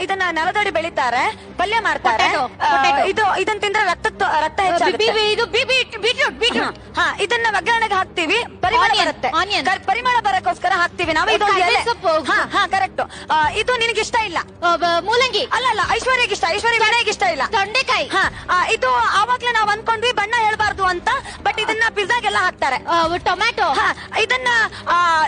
ಇದನ್ನ ನೆಲದಡಿ ಬೆಳಿತಾರೆ, ಪಲ್ಯ ಮಾಡ್ತಾರೆ. ಇದನ್ನ ತಿಂದ್ರೆ ರಕ್ತ ಹೆಚ್ಚಾಗುತ್ತೆ. ಹಾ, ಇದನ್ನ ಒಗ್ಗರಣೆಗೆ ಹಾಕ್ತಿವಿ, ಪರಿಮಳ ಬರುತ್ತೆ. ಪರಿಮಳ ಬರಕ್ಕೋಸ್ಕರ ಹಾಕ್ತಿವಿ ನಾವು. ಇದೊಂದು ಎಲೆ. ಹಾ ಕರೆಕ್ಟ್. ಇದು ನಿನಗೆ ಇಷ್ಟ ಇಲ್ಲ. ಮೂಲಂಗಿ ಅಲ್ಲ, ಐಶ್ವರ್ಯಗೆ ಇಷ್ಟ. ಐಶ್ವರ್ಯ ವಿನಯ್ಗೆ ಇಷ್ಟ ಇಲ್ಲ. ತೊಂಡೆಕಾಯಿ. ಇದು ಆವಾಗ್ಲೇ ನಾವ್ ಅನ್ಕೊಂಡ್ವಿ ಬಣ್ಣ ಹೇಳ್ಬಾರ್ದು ಅಂತ, ಬಟ್ ಇದನ್ನ ಪಿಜ್ಜಾಗೆಲ್ಲ ಹಾಕ್ತಾರೆ. ಟೊಮ್ಯಾಟೊ.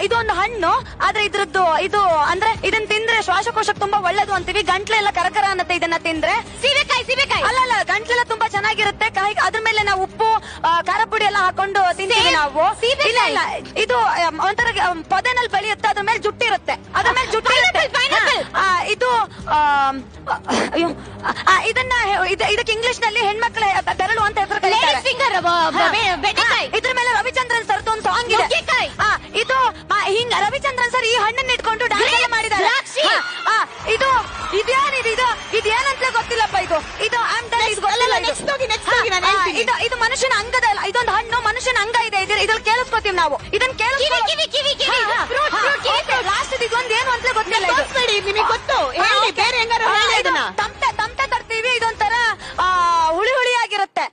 ಇದೊಂದು ಹಣ್ಣು, ಆದ್ರೆ ಇದ್ರದ್ದು ಇದು ಅಂದ್ರೆ ಇದನ್ನ ತಿಂದ್ರೆ ಶ್ವಾಸಕೋಶಕ್ಕೆ ತುಂಬಾ ಒಳ್ಳೇದು ಅಂತೀವಿ. ಗಂಟ್ಲೆಲ್ಲ ಕರಕರ ಅನ್ನತ್ತೆ ಇದನ್ನ ತಿಂದ್ರೆ. ಸೀಬೆಕಾಯಿ. ಅಲ್ಲ, ಗಂಟ್ಲೆಲ್ಲ ತುಂಬಾ ಚೆನ್ನಾಗಿರುತ್ತೆ. ಅದ್ರ ಮೇಲೆ ನಾವು ಉಪ್ಪು ಖಾರ ಪುಡಿ ಎಲ್ಲ ಹಾಕೊಂಡು ತಿಂತೀವಿ ನಾವು. ಇಲ್ಲ, ಇದು ಒಂಥರ ಪೊದೆನಲ್ಲಿ ಬೆಳೆಯುತ್ತೆ, ಅದ್ರ ಮೇಲೆ ಜುಟ್ಟಿರುತ್ತೆ. ಅದ್ರ ಮೇಲೆ ಜುಟ್ಟು ಇದು ಇದಕ್ಕೆ ಇಂಗ್ಲಿಷ್ ನಲ್ಲಿ ಹೆಣ್ಮಕ್ಳ ಬೆರಳು ಅಂತ ಹೆಸರು ಕರೀತಾರೆ. ಇದ್ರ ಮೇಲೆ ರವಿಚಂದ್ರನ್ ಸರ್ದು ಒಂದು ಸಾಂಗ್ ಇದೆ. ಇದು ಹಿಂಗ ರವಿಚಂದ್ರನ್ ಸರ್ ಈ ಹಣ್ಣನ್ನ ಇಟ್ಕೊಂಡು ಡ್ಯಾನ್ಸ್ ಎಲ್ಲ ಮಾಡಿದ್ದಾರೆ. ಇದೇನಂತಲೇ ಗೊತ್ತಿಲ್ಲಪ್ಪ. ಇದು ಇದು ಮನುಷ್ಯನ ಅಂಗದ, ಇದೊಂದು ಹಣ್ಣು ಮನುಷ್ಯನ ಅಂಗ ಇದೆ. ಇದ್ರಲ್ಲಿ ಕೇಳಿಸ್ಕೊತೀವಿ ನಾವು. ಇದನ್ನ ಲಾಸ್ಟ್ ಇದೊಂದು ಏನು ಅಂತ ಗೊತ್ತಿಲ್ಲ. ನಿಮಗೆ ಗೊತ್ತು, ಬೇರೆ ಹೆಂಗಾರ ತಮಟೆ ತರ್ತೀವಿ. ಇದೊಂಥರ ಹುಳಿ ಆಗಿರುತ್ತೆ.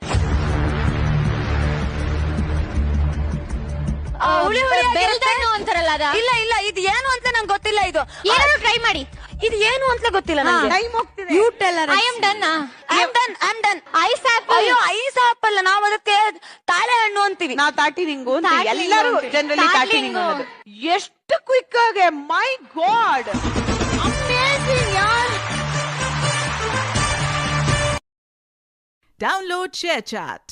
ಅಂತಾರಲ್ಲ. ಇಲ್ಲ, ಇದು ಏನು ಅಂತ ನಂಗೆ ಗೊತ್ತಿಲ್ಲ. ಇದು ಏನಾದ್ರು ಟ್ರೈ ಮಾಡಿ. ಇದು ಏನು ಅಂತ ಗೊತ್ತಿಲ್ಲ ನಂಗೆ. Ice apple. ನಾವು ಅದಕ್ಕೆ ತಾಳೆ ಹಣ್ಣು ಅಂತೀವಿ. ನಾವು ತಾಟಿ ನಿಂಗು ಎಲ್ಲರೂ ಜನರಲಿ ತಾಟಿ ನಿಂಗು. ಎಷ್ಟು ಕ್ವಿಕ್ ಆಗಿ, ಮೈ ಗಾಡ್, ಅಮೇಜಿಂಗ್ ಯಾರ್. Download ShareChat.